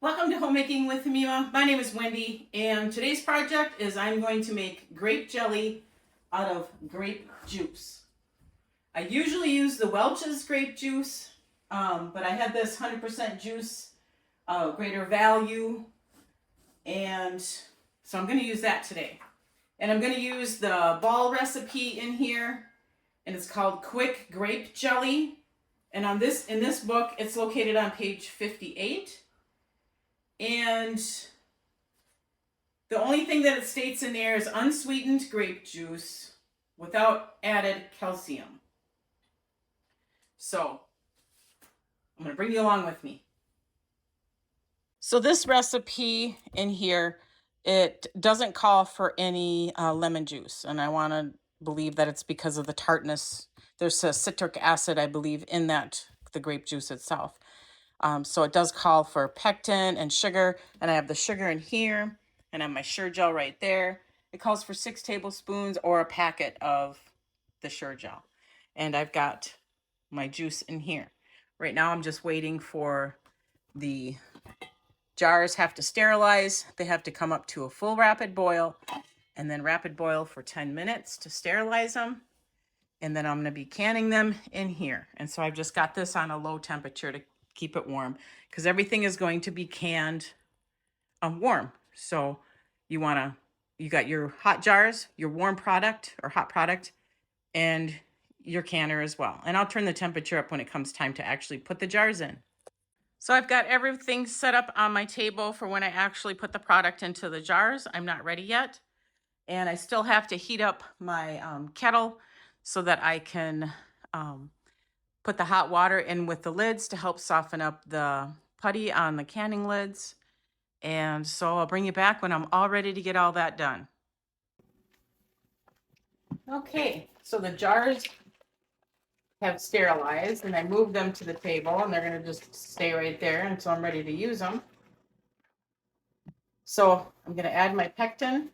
Welcome to Homemaking with Mima. My name is Wendy, and today's project is I'm going to make grape jelly out of grape juice. I usually use the Welch's grape juice, but I had this 100% juice, greater value, and so I'm going to use that today. And I'm going to use the ball recipe in here, and it's called Quick Grape Jelly. And in this book, it's located on page 58. And the only thing that it states in there is unsweetened grape juice without added calcium. So I'm going to bring you along with me. So this recipe in here, it doesn't call for any lemon juice. And I want to believe that it's because of the tartness. There's a citric acid, I believe, in the grape juice itself. So it does call for pectin and sugar. And I have the sugar in here. And I have my Sure Gel right there. It calls for 6 tablespoons or a packet of the Sure Gel. And I've got my juice in here. Right now I'm just waiting for the jars have to sterilize. They have to come up to a full rapid boil and then rapid boil for 10 minutes to sterilize them. And then I'm going to be canning them in here. And so I've just got this on a low temperature to keep it warm because everything is going to be canned warm. So you got your hot jars, your warm product or hot product, and your canner as well. And I'll turn the temperature up when it comes time to actually put the jars in. So I've got everything set up on my table for when I actually put the product into the jars. I'm not ready yet. And I still have to heat up my kettle so that I can put the hot water in with the lids to help soften up the putty on the canning lids. And so I'll bring you back when I'm all ready to get all that done. Okay, so the jars have sterilized and I moved them to the table and they're going to just stay right there until I'm ready to use them. So I'm going to add my pectin.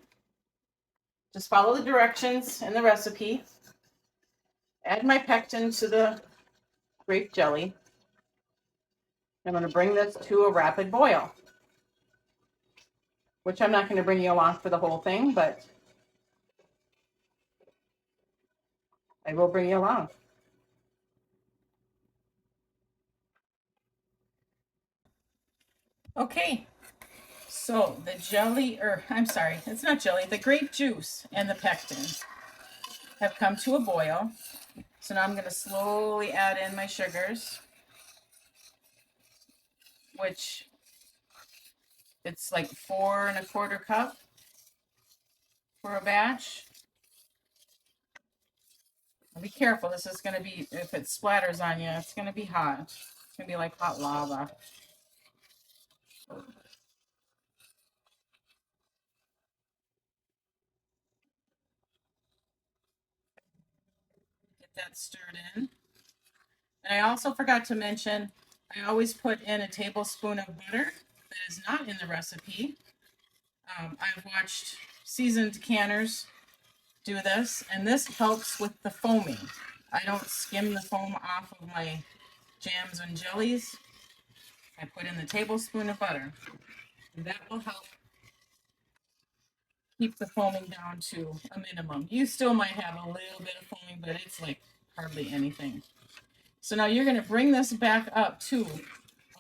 Just follow the directions in the recipe. Add my pectin to the grape jelly. I'm going to bring this to a rapid boil, which I'm not going to bring you along for the whole thing, but I will bring you along. Okay, so the jelly, or I'm sorry, it's not jelly, the grape juice and the pectin have come to a boil. So now I'm going to slowly add in my sugars, which it's like 4 1/4 cup for a batch. Be careful, this is going to be, if it splatters on you, it's going to be hot. It's going to be like hot lava. Get that stirred in. And I also forgot to mention, I always put in a tablespoon of butter that is not in the recipe. I've watched seasoned canners do this, and this helps with the foaming. I don't skim the foam off of my jams and jellies. I put in the tablespoon of butter, and that will help keep the foaming down to a minimum. You still might have a little bit of foaming, but it's like hardly anything. So now you're going to bring this back up to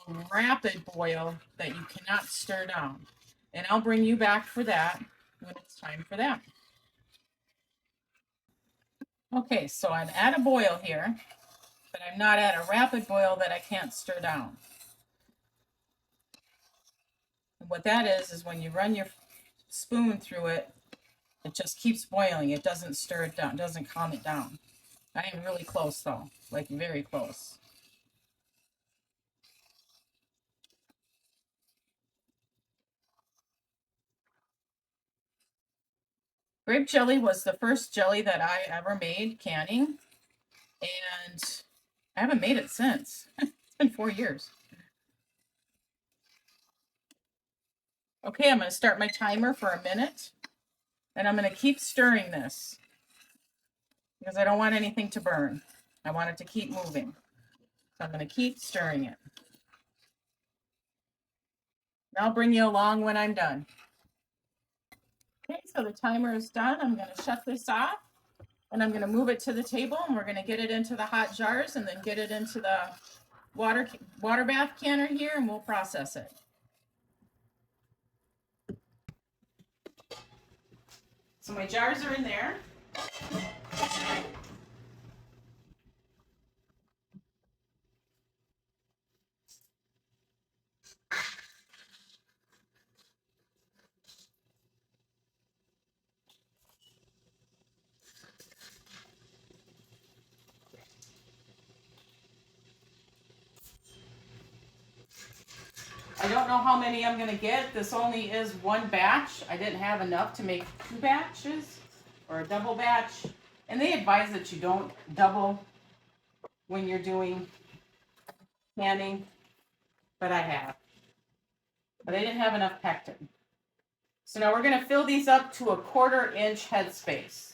a rapid boil that you cannot stir down. And I'll bring you back for that when it's time for that. Okay, so I'm at a boil here, but I'm not at a rapid boil that I can't stir down. And what that is when you run your spoon through it, it just keeps boiling. It doesn't stir it down, doesn't calm it down. I am really close though, like very close. Grape jelly was the first jelly that I ever made canning, and I haven't made it since. It's been 4 years. Okay, I'm going to start my timer for a minute, and I'm going to keep stirring this because I don't want anything to burn. I want it to keep moving. So I'm going to keep stirring it. I'll bring you along when I'm done. Okay, so the timer is done. I'm going to shut this off and I'm going to move it to the table and we're going to get it into the hot jars and then get it into the water bath canner here and we'll process it. So my jars are in there. I don't know how many I'm going to get. This only is one batch. I didn't have enough to make 2 batches or a double batch. And they advise that you don't double when you're doing canning, but I have. But I didn't have enough pectin. So now we're going to fill these up to a 1/4 inch headspace.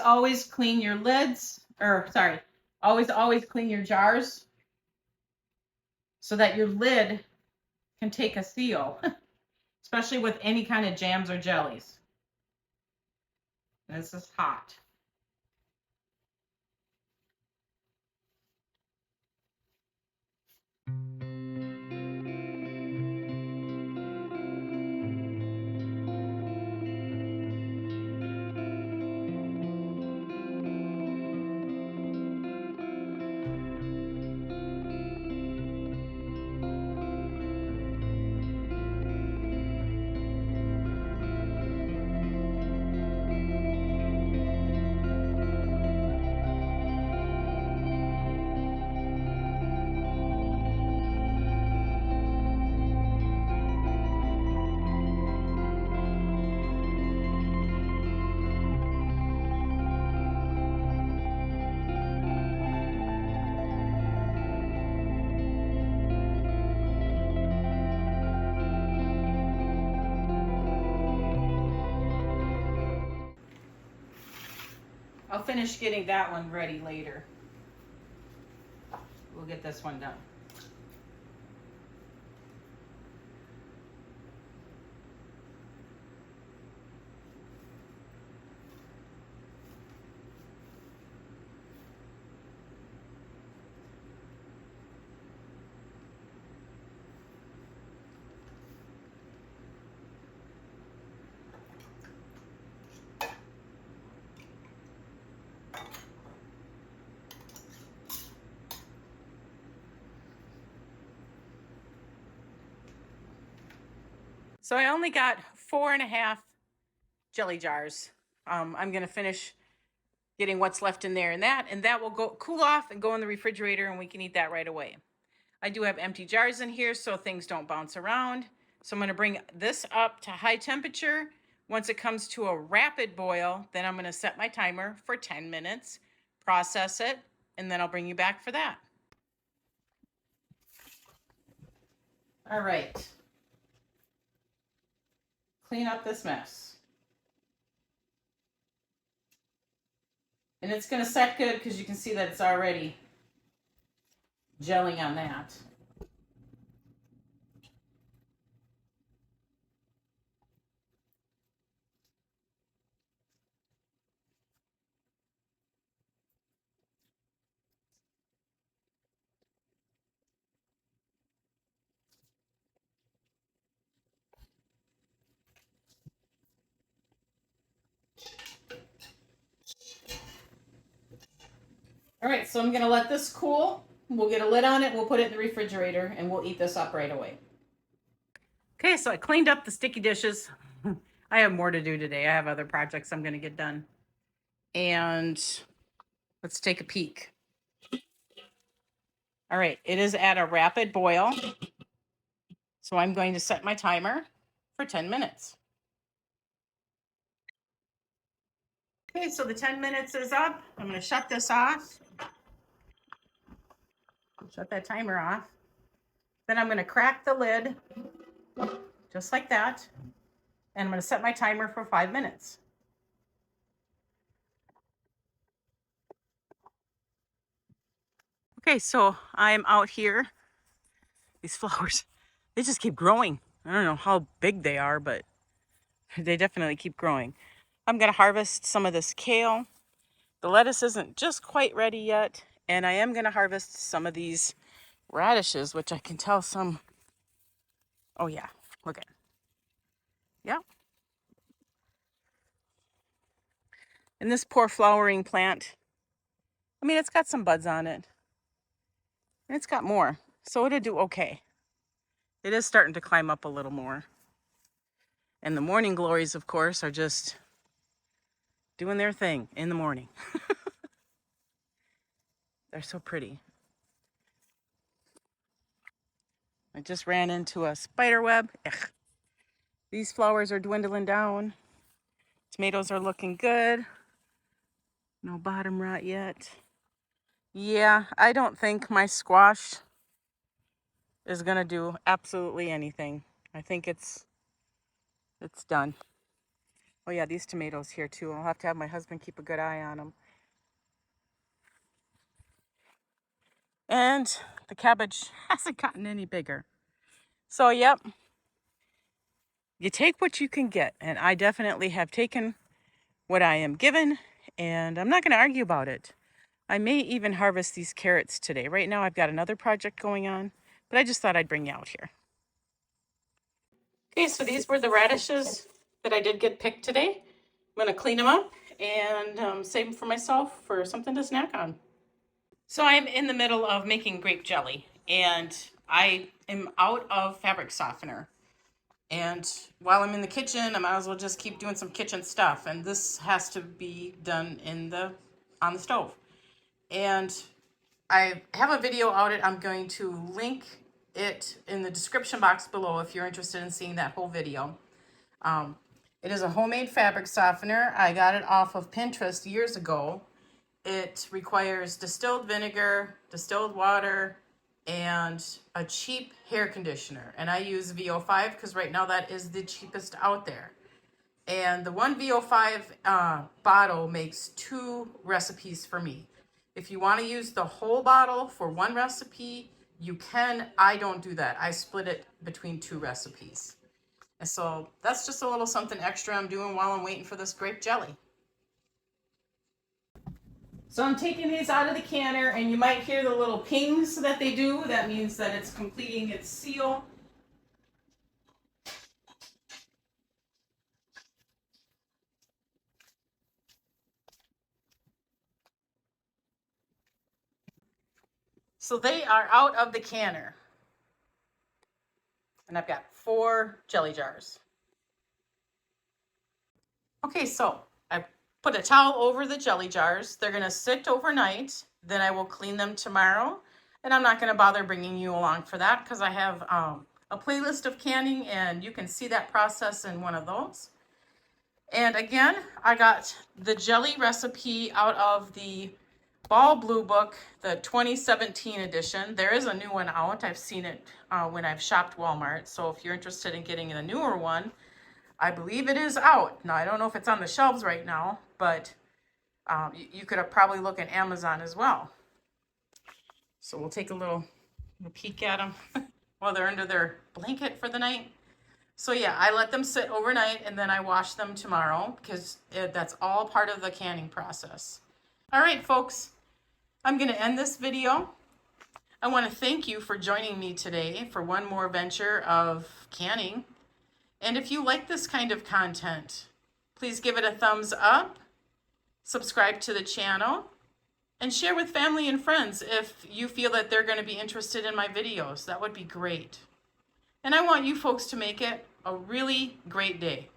Always clean your lids, always clean your jars so that your lid can take a seal, especially with any kind of jams or jellies. And this is hot. I'll finish getting that one ready later. We'll get this one done. So I only got 4.5 jelly jars. I'm going to finish getting what's left in there and that will go cool off and go in the refrigerator and we can eat that right away. I do have empty jars in here so things don't bounce around. So I'm going to bring this up to high temperature. Once it comes to a rapid boil, then I'm going to set my timer for 10 minutes, process it, and then I'll bring you back for that. All right. Clean up this mess. And it's going to set good because you can see that it's already gelling on that. All right, so I'm going to let this cool. We'll get a lid on it, we'll put it in the refrigerator, and we'll eat this up right away. Okay, so I cleaned up the sticky dishes. I have more to do today. I have other projects I'm going to get done. And let's take a peek. All right, it is at a rapid boil. So I'm going to set my timer for 10 minutes. Okay, so the 10 minutes is up. I'm going to shut this off. Shut that timer off. Then I'm going to crack the lid, just like that. And I'm going to set my timer for 5 minutes. Okay, so I'm out here. These flowers, they just keep growing. I don't know how big they are, but they definitely keep growing. I'm going to harvest some of this kale. The lettuce isn't just quite ready yet. And I am going to harvest some of these radishes, which I can tell some. Oh yeah, look at it. Yeah. And this poor flowering plant, I mean, it's got some buds on it. And it's got more, so it'll do okay. It is starting to climb up a little more. And the morning glories, of course, are just doing their thing in the morning. They're so pretty. I just ran into a spider web. Ugh. These flowers are dwindling down. Tomatoes are looking good. No bottom rot yet. Yeah, I don't think my squash is gonna do absolutely anything. I think it's done. Oh yeah, these tomatoes here too. I'll have to have my husband keep a good eye on them. And the cabbage hasn't gotten any bigger. So yep, you take what you can get. And I definitely have taken what I am given, and I'm not gonna argue about it. I may even harvest these carrots today. Right now I've got another project going on, but I just thought I'd bring you out here. Okay, so these were the radishes that I did get picked today. I'm gonna clean them up and save them for myself for something to snack on. So I'm in the middle of making grape jelly, and I am out of fabric softener. And while I'm in the kitchen, I might as well just keep doing some kitchen stuff. And this has to be done on the stove. And I have a video out it. I'm going to link it in the description box below if you're interested in seeing that whole video. It is a homemade fabric softener. I got it off of Pinterest years ago. It requires distilled vinegar, distilled water, and a cheap hair conditioner. And I use VO5 because right now that is the cheapest out there. And the one VO5 bottle makes 2 recipes for me. If you want to use the whole bottle for one recipe, you can. I don't do that. I split it between 2 recipes. And so that's just a little something extra I'm doing while I'm waiting for this grape jelly. So I'm taking these out of the canner, and you might hear the little pings that they do. That means that it's completing its seal. So they are out of the canner. And I've got 4 jelly jars. Okay, so I put a towel over the jelly jars. They're going to sit overnight. Then I will clean them tomorrow. And I'm not going to bother bringing you along for that because I have a playlist of canning, and you can see that process in one of those. And again, I got the jelly recipe out of the Ball Blue Book, the 2017 edition. There is a new one out. I've seen it when I've shopped Walmart. So if you're interested in getting the newer one, I believe it is out. Now, I don't know if it's on the shelves right now, but you could probably look at Amazon as well. So we'll take a little peek at them while they're under their blanket for the night. So yeah, I let them sit overnight and then I wash them tomorrow because that's all part of the canning process. All right, folks, I'm going to end this video. I want to thank you for joining me today for one more venture of canning. And if you like this kind of content, please give it a thumbs up, subscribe to the channel, And share with family and friends if you feel that they're going to be interested in my videos. That would be great. And I want you folks to make it a really great day.